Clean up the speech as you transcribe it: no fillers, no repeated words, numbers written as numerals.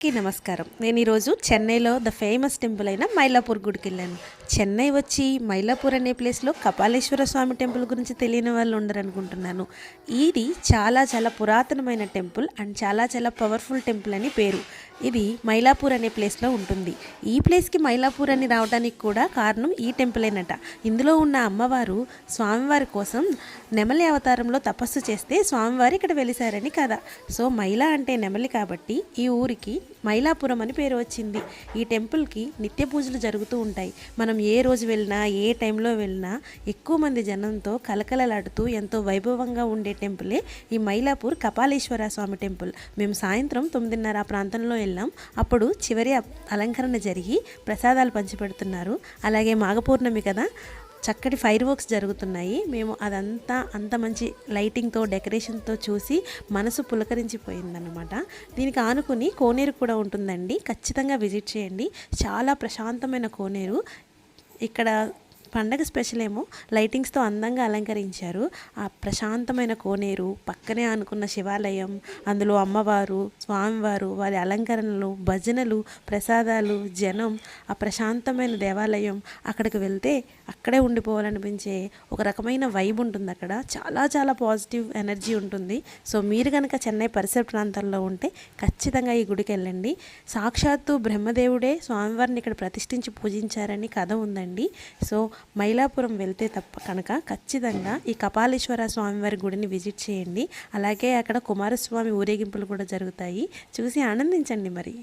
అందరికీ నమస్కారం. నేను ఈరోజు చెన్నైలో ద ఫేమస్ టెంపుల్ అయిన మైలాపూర్ గుడికి వెళ్ళాను. చెన్నై వచ్చి మైలాపూర్ అనే ప్లేస్లో కపాలేశ్వర స్వామి టెంపుల్ గురించి తెలియని వాళ్ళు ఉండరు అనుకుంటున్నాను. ఇది చాలా చాలా పురాతనమైన టెంపుల్ అండ్ చాలా చాలా పవర్ఫుల్ టెంపుల్ అని పేరు. ఇది మైలాపూర్ అనే ప్లేస్లో ఉంటుంది. ఈ ప్లేస్కి మైలాపూర్ అని రావడానికి కూడా కారణం ఈ టెంపులేనట. ఇందులో ఉన్న అమ్మవారు స్వామివారి కోసం నెమలి అవతారంలో తపస్సు చేస్తే స్వామివారు ఇక్కడ వెలిసారని కదా. సో మైలా అంటే నెమలి కాబట్టి ఈ ఊరికి మైలాపురం అని పేరు వచ్చింది. ఈ టెంపుల్కి నిత్య పూజలు జరుగుతూ ఉంటాయి. మనం ఏ రోజు వెళ్ళినా ఏ టైంలో వెళ్ళినా ఎక్కువ మంది జనంతో కలకలలాడుతూ ఎంతో వైభవంగా ఉండే టెంపులే ఈ మైలాపూర్ కపాలేశ్వర స్వామి టెంపుల్. మేము సాయంత్రం 9:30 ఆ ప్రాంతంలో వెళ్ళాం. అప్పుడు చివరి అలంకరణ జరిగి ప్రసాదాలు పంచిపెడుతున్నారు. అలాగే మాఘపూర్ణమి కదా, చక్కటి ఫైర్ వర్క్స్ జరుగుతున్నాయి. మేము అదంతా అంత మంచి లైటింగ్తో డెకరేషన్తో చూసి మనసు పులకరించిపోయిందన్నమాట. దీనికి ఆనుకుని కోనేరు కూడా ఉంటుందండి. ఖచ్చితంగా విజిట్ చేయండి. చాలా ప్రశాంతమైన కోనేరు. ఇక్కడ పండగ స్పెషల్ ఏమో లైటింగ్స్తో అందంగా అలంకరించారు. ఆ ప్రశాంతమైన కోనేరు పక్కనే అనుకున్న శివాలయం, అందులో అమ్మవారు స్వామివారు, వారి అలంకరణలు, భజనలు, ప్రసాదాలు, జనం, ఆ ప్రశాంతమైన దేవాలయం. అక్కడికి వెళ్తే అక్కడే ఉండిపోవాలనిపించే ఒక రకమైన వైబ్ ఉంటుంది. అక్కడ చాలా చాలా పాజిటివ్ ఎనర్జీ ఉంటుంది. సో మీరు కనుక చెన్నై పరిసర ప్రాంతాల్లో ఉంటే ఖచ్చితంగా ఈ గుడికి వెళ్ళండి. సాక్షాత్తు బ్రహ్మదేవుడే స్వామివారిని ఇక్కడ ప్రతిష్ఠించి పూజించారని కథ ఉందండి. సో మైలాపురం వెళ్తే తప్ప కనుక ఖచ్చితంగా ఈ కపాలేశ్వర స్వామివారి గుడిని విజిట్ చేయండి. అలాగే అక్కడ కుమారస్వామి ఊరేగింపులు కూడా జరుగుతాయి. చూసి ఆనందించండి మరి.